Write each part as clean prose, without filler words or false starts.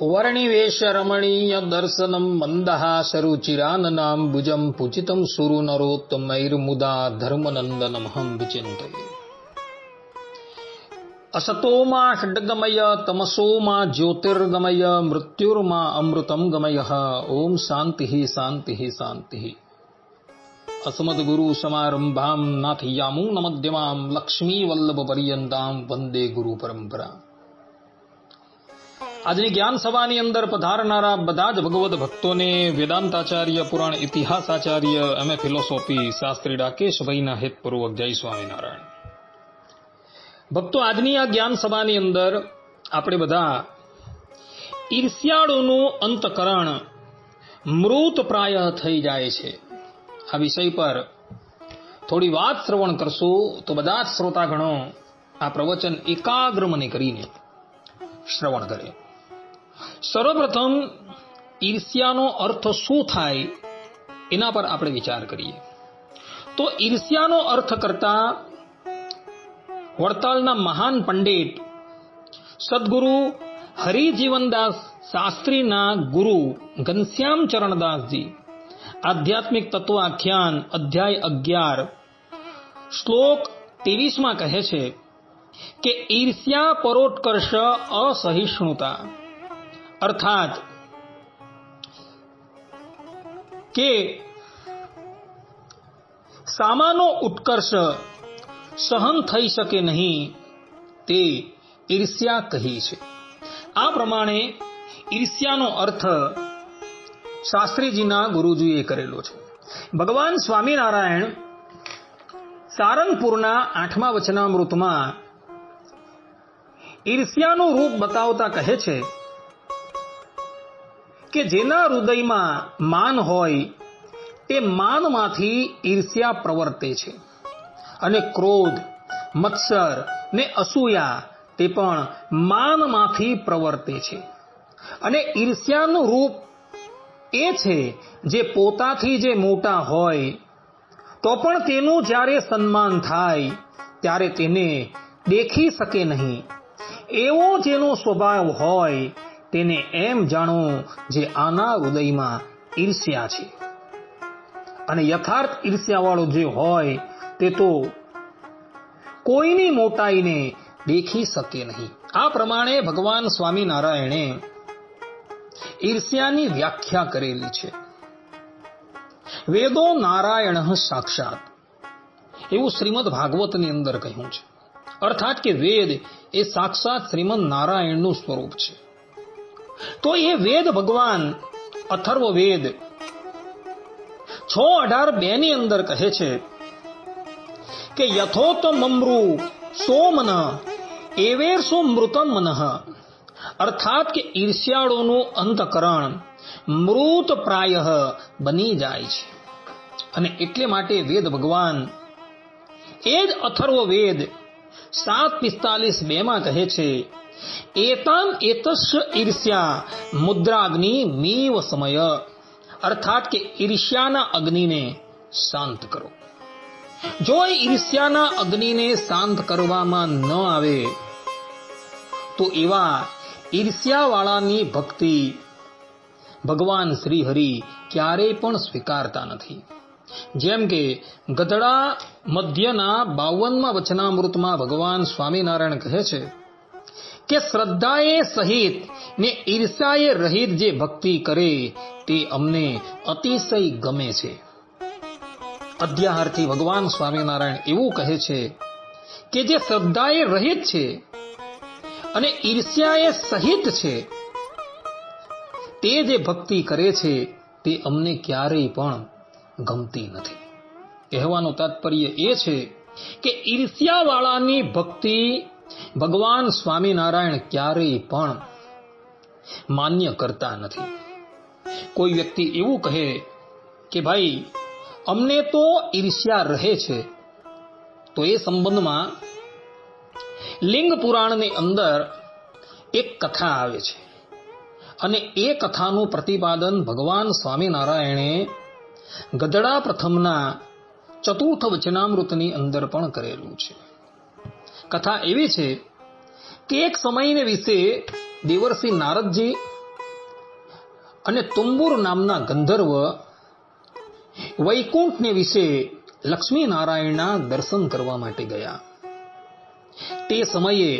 वर्णिवेश रमणीय दर्शनम मंदहासरुचिराननां भुजं पूजितं सुरनरोत्तमैर्मुदा धर्मनंदनमहं विचिन्तये। असतो मा षड्गमय तमसो मा ज्योतिर्गमय मृत्युर्मा अमृतं गमयः। ओम शांति शांति शांति। अस्मद्गुरु समारंभां नाथयामुं नमध्यमां लक्ष्मी वल्लभ पर्यंतां वंदे गुरु परंपरा। આજની જ્ઞાન સભાની અંદર પધારનારા બધા જ ભગવદ ભક્તોને વેદાંતાચાર્ય, પુરાણ ઇતિહાસાચાર્ય, એમએ ફિલોસોફી શાસ્ત્રી રાકેશભાઈના હેતપૂર્વક જય સ્વામિનારાયણ. ભક્તો, આજની આ જ્ઞાન સભાની અંદર આપણે બધા ઈર્ષ્યાળુનું અંતકરણ મૃત પ્રાય થઈ જાય છે આ વિષય પર થોડી વાત શ્રવણ કરશું તો બધા જ શ્રોતાગણો આ પ્રવચન એકાગ્ર મને કરીને શ્રવણ કરે. સર્વપ્રથમ ઈર્ષ્યાનો અર્થ શું થાય એના પર આપણે વિચાર કરીએ તો ઈર્ષ્યાનો અર્થ કરતા વડતાલના મહાન પંડિત સદગુરુ હરિજીવનદાસ શાસ્ત્રીના ગુરુ ઘનશ્યામ ચરણદાસજી આધ્યાત્મિક તત્વાખ્યાન અધ્યાય 11 શ્લોક 23 કહે છે કે ઈર્ષ્યા પરોત્કર્ષ અસહિષ્ણુતા, અર્થાત કે સામાનો ઉત્કર્ષ સહન થઈ શકે નહીં તે ઈર્ષ્યા કહી છે. આ પ્રમાણે ઈર્ષ્યાનો અર્થ શાસ્ત્રીજીના ગુરુજીએ કરેલો છે. ભગવાન સ્વામિનારાયણ સારંગપુરના 8મા વચનામૃતમાં ઈર્ષ્યાનું રૂપ બતાવતા કહે છે કે જેના હૃદયમાં માન હોય તે માનમાંથી ઈર્ષ્યા પ્રવર્તે છે અને ક્રોધ, મત્સર ને અસૂયા તે પણ માનમાંથી પ્રવર્તે છે. અને ઈર્ષ્યાનું રૂપ એ છે જે પોતાથી જે મોટા હોય તો પણ તેનું જ્યારે સન્માન થાય ત્યારે તેને દેખી શકે નહીં એવો જેનો સ્વભાવ હોય તેને એમ જાણો જે આના હૃદયમાં ઈર્ષ્યા છે. અને યથાર્થ ઈર્ષ્યાવાળો જે હોય તે તો કોઈની મોટાઈને દેખી શકે નહીં. આ પ્રમાણે ભગવાન સ્વામિનારાયણે ઈર્ષ્યાની વ્યાખ્યા કરેલી છે. વેદો નારાયણ સાક્ષાત એવું શ્રીમદ ભાગવતની અંદર કહ્યું છે. અર્થાત કે વેદ એ સાક્ષાત શ્રીમદ નારાયણનું સ્વરૂપ છે. તો એ વેદ ભગવાન અથર્વ વેદ 6:18-2 ની અંદર કહે છે કે યથોત મમૃ સોમન એવેરસો મૃતમ મનઃ, અર્થાત કે ઈર્ષ્યાળુનું અંતકરણ મૃત પ્રાય બની જાય છે. અને એટલે માટે વેદ ભગવાન એ જ અથર્વ વેદ 7:45-2 કહે છે એતામ એતસ્ય ઈર્ષ્યા મુદ્રાગ્નિ મીવ સમય, અર્થાત કે ઈર્ષ્યાના અગ્નિને શાંત કરો. જો ઈર્ષ્યાના અગ્નિને શાંત કરવામાં ન આવે તો એવા ઈર્ષ્યાવાળાની ભક્તિ ભગવાન શ્રી હરિ ક્યારેય પણ સ્વીકારતા નથી. જેમ કે ગધડા મધ્યના 52મા વચનામૃતમાં ભગવાન સ્વામિનારાયણ કહે છે કે શ્રદ્ધાએ સહિત ને ઈર્ષ્યાએ રહિત જે ભક્તિ કરે તે અમને અતિશય ગમે છે. અધ્યાહારથી ભગવાન સ્વામિનારાયણ એવું કહે છે કે જે શ્રદ્ધાએ રહિત છે અને ઈર્ષ્યાએ સહિત છે તે જે ભક્તિ કરે છે તે અમને ક્યારેય પણ ગમતી નથી. કહેવાનું તાત્પર્ય એ છે કે ઈર્ષ્યાવાળાની ભક્તિ ભગવાન સ્વામિનારાયણ ક્યારેય પણ માન્ય કરતા નથી. કોઈ વ્યક્તિ એવું કહે કે ભાઈ અમને તો ઈર્ષ્યા રહે છે, તો એ સંબંધમાં લિંગ પુરાણની અંદર એક કથા આવે છે અને એ કથાનું પ્રતિપાદન ભગવાન સ્વામિનારાયણે ગધડા પ્રથમના 4th વચનામૃતની અંદર પણ કરેલું છે. કથા એવી છે કે એક સમયને વિશે દેવર્ષિ નારદજી અને તુંબુર નામના ગંધર્વ વૈકુંઠને વિશે લક્ષ્મી નારાયણના દર્શન કરવા માટે ગયા. તે સમયે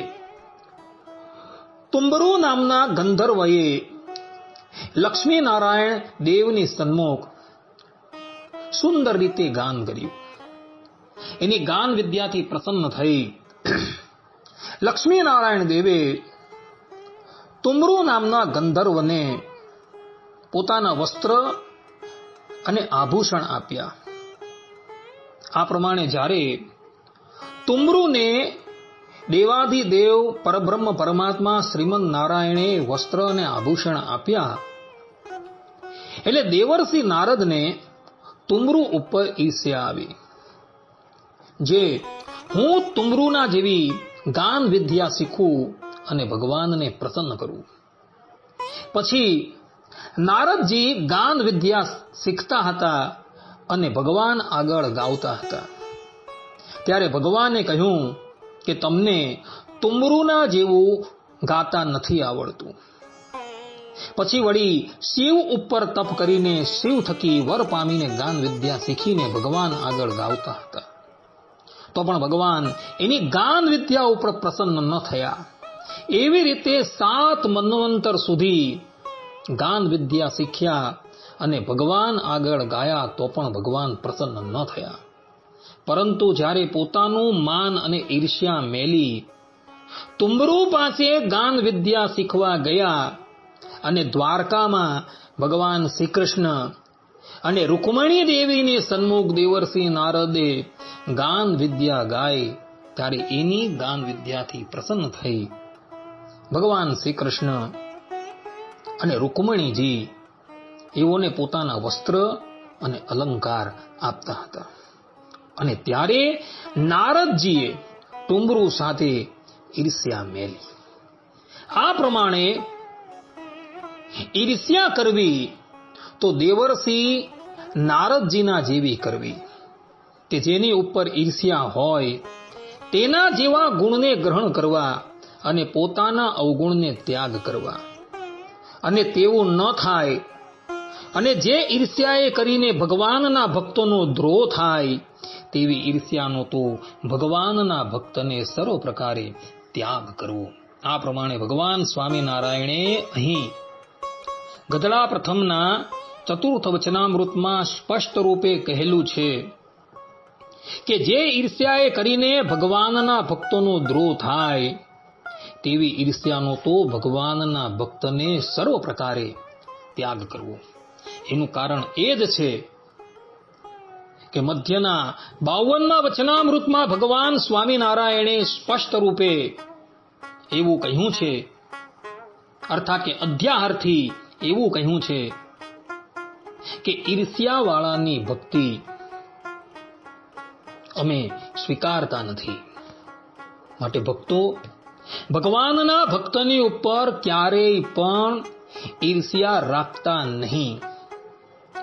તુંબરુ નામના ગંધર્વએ લક્ષ્મી નારાયણ દેવની સન્મુખ સુંદર રીતે ગાન કર્યું. એની ગાન વિદ્યાથી પ્રસન્ન થઈ લક્ષ્મી નારાયણ દેવે તુંબરુ નામના ગંધર્વને પોતાના વસ્ત્ર અને આભૂષણ આપ્યા. આ પ્રમાણે જ્યારે તુંબરુને દેવાધિદેવ પરબ્રહ્મ પરમાત્મા શ્રીમદ નારાયણે વસ્ત્ર અને આભૂષણ આપ્યા, એટલે દેવર્ષિ નારદને તુંબરુ ઉપર ઈર્ષ્યા આવી. જે હું તુંબરુના જેવી ગાન વિદ્યા શીખું અને ભગવાનને પ્રસન્ન કરું. પછી નારદજી ગાન વિદ્યા શીખતા હતા અને ભગવાન આગળ ગાવતા હતા. ત્યારે ભગવાને કહ્યું કે તમને તુંબરુના જેવું ગાતા નથી આવડતું. પછી વળી શિવ ઉપર તપ કરીને શિવ થકી વર પામીને ગાન વિદ્યા શીખીને ભગવાન આગળ ગાવતા હતા. તો પણ ભગવાન એની ગાન વિદ્યા ઉપર પ્રસન્ન ન થયા. એવી રીતે 7 મન્વંતર સુધી ગાન વિદ્યા શીખ્યા અને ભગવાન આગળ ગાયા તો પણ ભગવાન પ્રસન્ન ન થયા. પરંતુ જ્યારે પોતાનું માન અને ઈર્ષ્યા મેલી તુંબરુ પાસે ગાન વિદ્યા શીખવા ગયા અને દ્વારકામાં ભગવાન શ્રી કૃષ્ણ અને રૂકમણી દેવીની સન્મુખ દેવર્ષિ નારદે ગાન વિદ્યા ગાય ત્યારે એની ગાન વિદ્યાથી પ્રસન્ન થઈ ભગવાન શ્રી કૃષ્ણ અને રૂકમણીજી એઓને પોતાના વસ્ત્ર અને અલંકાર આપતા હતા. અને ત્યારે નારદજીએ તુંબરુ સાથે ઈર્ષ્યા મેલી. આ પ્રમાણે ઈર્ષ્યા કરવી તો દેવર્ષિ નારદજીના જેવી કરવી કે જેની ઉપર ઈર્ષ્યા હોય તેના જેવા ગુણને ગ્રહણ કરવા અને પોતાના અવગુણને ત્યાગ કરવા. અને તેવું ન થાય અને જે ઈર્ષ્યાએ કરીને ભગવાનના ભક્તોનો દ્રોહ થાય તેવી ઈર્ષ્યાનો તો ભગવાનના ભક્તને સર્વ પ્રકારે ત્યાગ કરવો. આ પ્રમાણે ભગવાન સ્વામિનારાયણે અહીં ગદડા પ્રથમના 4th વચનામૃતમાં સ્પષ્ટ રૂપે કહેલું છે કે જે ઈર્ષ્યાએ કરીને ભગવાનના ભક્તોનો દ્રોહ થાય તેવી ઈર્ષ્યાનો તો ભગવાનના ભક્તને સર્વ પ્રકારે ત્યાગ કરવો. એનું કારણ એ જ છે કે મધ્યના 52મા વચનામૃતમાં ભગવાન સ્વામિનારાયણે સ્પષ્ટ રૂપે એવું કહ્યું છે, અર્થાત કે અધ્યાહારથી એવું કહ્યું છે કે ઈર્ષ્યાવાળાની ભક્તિ અમે સ્વીકારતા નથી. માટે ભક્તો ભગવાનના ભક્તની ઉપર ક્યારેય પણ ઈર્ષ્યા રાખતા નહીં.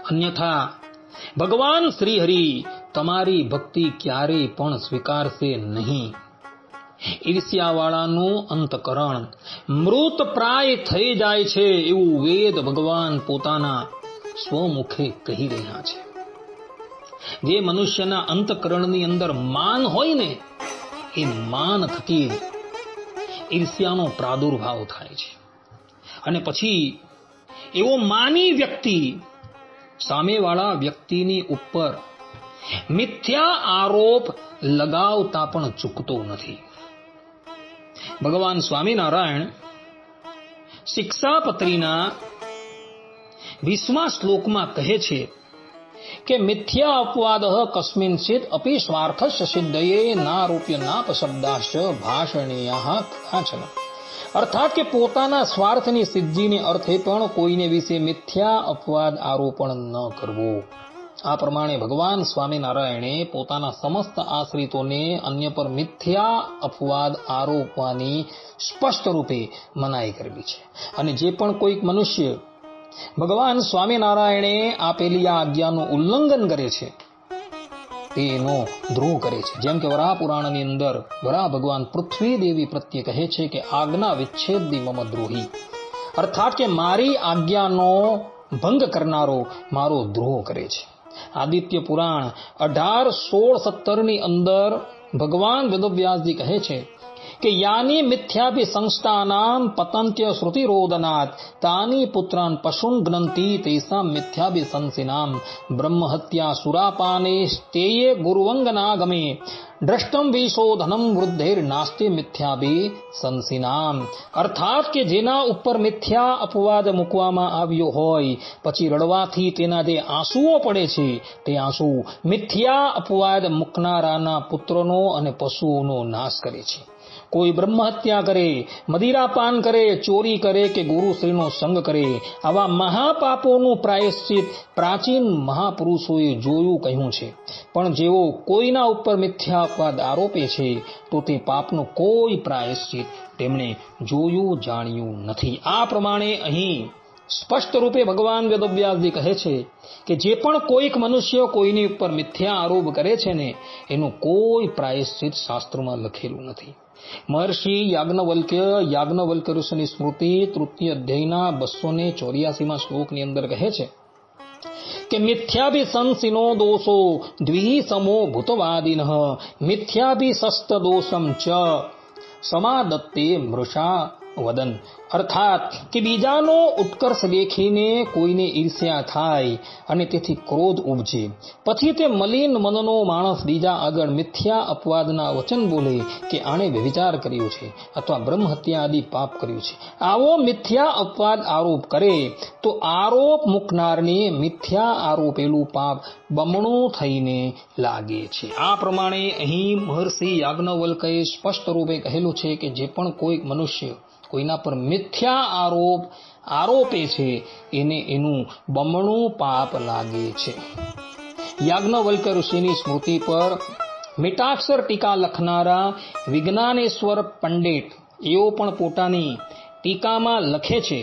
અન્યથા ભગવાન શ્રી હરિ તમારી ભક્તિ ક્યારેય પણ સ્વીકારશે નહીં. ઈર્ષ્યાવાળાનું અંતકરણ મૃત પ્રાય થઈ જાય છે એવું વેદ ભગવાન પોતાના સ્વમુખે કહી રહ્યા છે. જે મનુષ્યના અંતકરણની અંદર માન હોય ને એ માન થકી ઈર્ષ્યાનો પ્રાદુર્ભાવ થાય છે. અને પછી એવો માની વ્યક્તિ સામેવાળા વ્યક્તિની ઉપર મિથ્યા આરોપ લગાવતા પણ ચૂકતો નથી. ભગવાન સ્વામિનારાયણ શિક્ષાપત્રીના 20મા શ્લોકમાં કહે છે કે મિથ્યા અપવાદ કસ્મિંચિત અપી સ્વાર્થસ્ય સિદ્ધયે નારૂપ્ય નાપશબ્દાશ્ચ ભાષણીય કદાચન. અર્થાત કે પોતાના સ્વાર્થની સિદ્ધિને અર્થે પણ કોઈને વિશે મિથ્યા અપવાદ આરોપણ ન કરવો. આ પ્રમાણે ભગવાન સ્વામિનારાયણે પોતાના સમસ્ત આશ્રિતોને અન્ય પર મિથ્યા અપવાદ આરોપવાની સ્પષ્ટ રૂપે મનાઈ કરવી છે. અને જે પણ કોઈક મનુષ્ય ભગવાન સ્વામિનારાયણે આપેલી આ આજ્ઞાનું ઉલ્લંઘન કરે છે તેનો દ્રોહ કરે છે. જેમ કે વરાહ પુરાણની અંદર વરાહ ભગવાન પૃથ્વી દેવી પ્રત્યે કહે છે કે આજ્ઞા વિચ્છેદી મમ દ્રોહી. અર્થાત કે મારી આજ્ઞાનો ભંગ કરનારો મારો દ્રોહ કરે છે. આદિત્ય પુરાણ 18:16-17 અંદર ભગવાન વેદવ્યાસજી કહે છે કે યાની મિથ્યાભિ સંસ્થાનામ પતંત્ય શ્રુતિરોદનાત તાની પુત્રાન પશુન ગ્નંતિ તેસામ મિથ્યાભિ સંસિનામ બ્રહ્મહત્યા સુરાપાને સ્તેયે ગુરુવંગનાગમે દ્રષ્ટમ વિશોધનમ વૃદ્ધેર નાસ્તે મિથ્યાભિ સંસિનામ. અર્થાત કે જેના ઉપર મિથ્યા અપવાદ મૂકવામાં આવ્યો હોય પછી રડવાથી તેના જે આંસુઓ પડે છે તે આંસુ મિથ્યા અપવાદ મૂકનારાના પુત્રનો અને પશુઓનો નાશ કરે છે. કોઈ બ્રહ્મહત્યા કરે, મદિરાપાન કરે, ચોરી કરે કે ગુરુશ્રીનો સંગ કરે, આવા મહાપાપોનું પ્રાયશ્ચિત પ્રાચીન મહાપુરુષોએ જોયું કહ્યું છે. પણ જેઓ કોઈના ઉપર મિથ્યા અપવાદ આરોપે છે તો તે પાપનું કોઈ પ્રાયશ્ચિત તેમણે જોયું જાણ્યું નથી. આ પ્રમાણે અહીં સ્પષ્ટ રૂપે ભગવાન વેદવ્યાસજી કહે છે કે જે પણ કોઈક મનુષ્ય કોઈની ઉપર મિથ્યા આરોપ કરે છે ને એનું કોઈ પ્રાયશ્ચિત શાસ્ત્રમાં લખેલું નથી. મહર્ષિ યાજ્ઞવલ્ક્ય ઋષિની સ્મૃતિ 3ય અધ્યાયના 284માં શ્લોકની અંદર કહે છે કે મિથ્યાભિસંસિનો દોષો દ્વિ સમો ભૂતવાદિનઃ મિથ્યાભિસસ્ત દોષમ ચ સમાદત્તે મૃષા વદન. અર્થાત કે બીજાનો ઉત્કર્ષ દેખીને કોઈને ઈર્ષ્યા થાય અને તેથી ક્રોધ ઉપજે, પછી તે મલિન મનનો માણસ બીજા આગળ મિથ્યા અપવાદના વચન બોલે કે આણે વ્યભિચાર કર્યો છે અથવા બ્રહ્મહત્યા આદિ પાપ કર્યું છે. આવો મિથ્યા અપવાદ આરોપ કરે તો આરોપ મૂકનારને મિથ્યા આરોપેલું પાપ બમણું થઈને લાગે છે. આ પ્રમાણે અહીં મહર્ષિ યાજ્ઞવલ્ક્યે સ્પષ્ટ રૂપે કહેલું છે કે જે પણ કોઈ મનુષ્ય કોઈના પર મિથ્યા આરોપે છે એને એનું બમણું પાપ લાગે છે. યાજ્ઞવલ્ક્ય ઋષિની સ્મૃતિ પર મીટાક્ષર ટીકા લખનારા વિજ્ઞાનેશ્વર પંડિત એઓ પણ પોતાની ટીકામાં લખે છે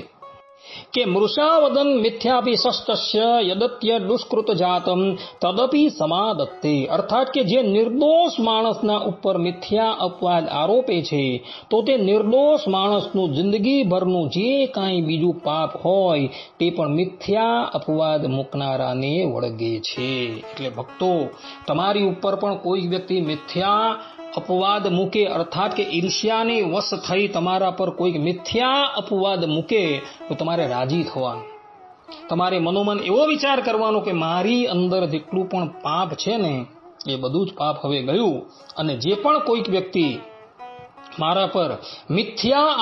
કે મૃષાવદન મિથ્યાભિસસ્તસ્ય યદત્ય દુષ્કૃત જાતમ તદપી સમાદત્તે. અર્થાત કે જે નિર્દોષ માણસના ઉપર મિથ્યા અપવાદ આરોપે છે તો તે નિર્દોષ માણસનું જિંદગીભરનું જે કાંઈ બીજું પાપ હોય તે પણ મિથ્યા અપવાદ મૂકનારાને વળગે છે. એટલે ભક્તો, તમારી ઉપર પણ કોઈ વ્યક્તિ મિથ્યા અપવાદ મૂકે, અર્થાત કે ઈર્ષ્યાને વશ થઈ તમારા પર કોઈક મિથ્યા અપવાદ મૂકે તો તમારે રાજી થવાનું. તમારે મનોમન એવો વિચાર કરવાનો કે મારી અંદર જેટલું પણ પાપ છે ને એ બધું જ પાપ હવે ગયું, અને જે પણ કોઈક વ્યક્તિ મારા પર મિથ્યા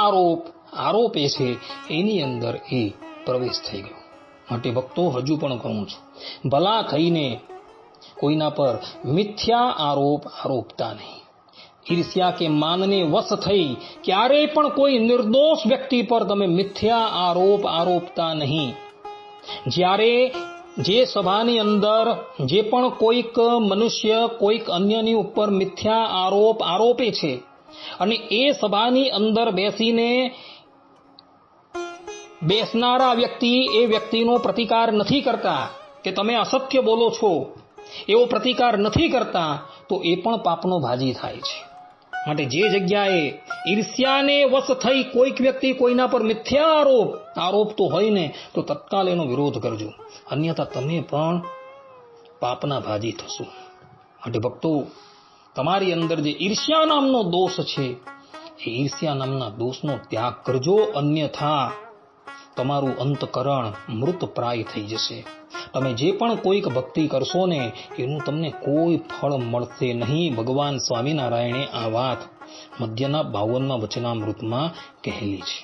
આરોપે છે એની અંદર એ પ્રવેશ થઈ ગયો. માટે ભક્તો, હજુ પણ કહું છું, ભલા થઈને કોઈના પર મિથ્યા આરોપતા નહીં. ઈર્ષ્યા કે માનને વશ થઈ ક્યારેય પણ કોઈ નિર્દોષ વ્યક્તિ પર તમે મિથ્યા આરોપતા નહીં. જ્યારે જે સભાની અંદર જે પણ કોઈક મનુષ્ય કોઈક અન્યની ઉપર મિથ્યા આરોપે છે અને એ સભાની અંદર બેસનારા વ્યક્તિ એ વ્યક્તિનો પ્રતિકાર નથી કરતા કે તમે અસત્ય બોલો છો એવો પ્રતિકાર નથી કરતા તો એ પણ પાપનો ભાજી થાય છે. માટે જે જગ્યાએ ઈર્ષ્યાને વશ થઈ કોઈક વ્યક્તિ કોઈના પર મિથ્યા આરોપતો હોય ને તો તત્કાલ એનો વિરોધ કરજો, અન્યથા તમે પણ પાપના ભાજી થશો. માટે ભક્તો, તમારી અંદર જે ઈર્ષ્યા નામનો દોષ છે એ ઈર્ષ્યા નામના દોષનો ત્યાગ કરજો, અન્યથા તમારું અંતકરણ મૃતપ્રાય થઈ જશે. તમે જે પણ કોઈક ભક્તિ કરશો ને એનું તમને કોઈ ફળ મળશે નહીં. ભગવાન સ્વામિનારાયણે આ વાત મધ્યના 52મા વચનામૃતમાં કહેલી છે.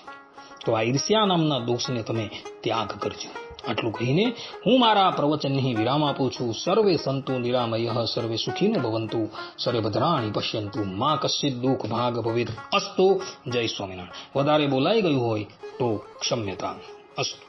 તો આ ઈર્ષ્યા નામના દોષને તમે ત્યાગ કરજો. આટલું કહીને હું મારા પ્રવચનને વિરામ આપું છું. સર્વે સંતુ નિરામયઃ, સર્વે સુખીનો ભવંતુ, સર્વે ભદ્રાણિ પશ્યંતુ, મા કશ્ચિત દુઃખ ભાગ ભવેત. અસ્તુ. જય સ્વામિનારાયણ. વધારે બોલાઈ ગયું હોય તો ક્ષમ્યતા. અસ્તુ.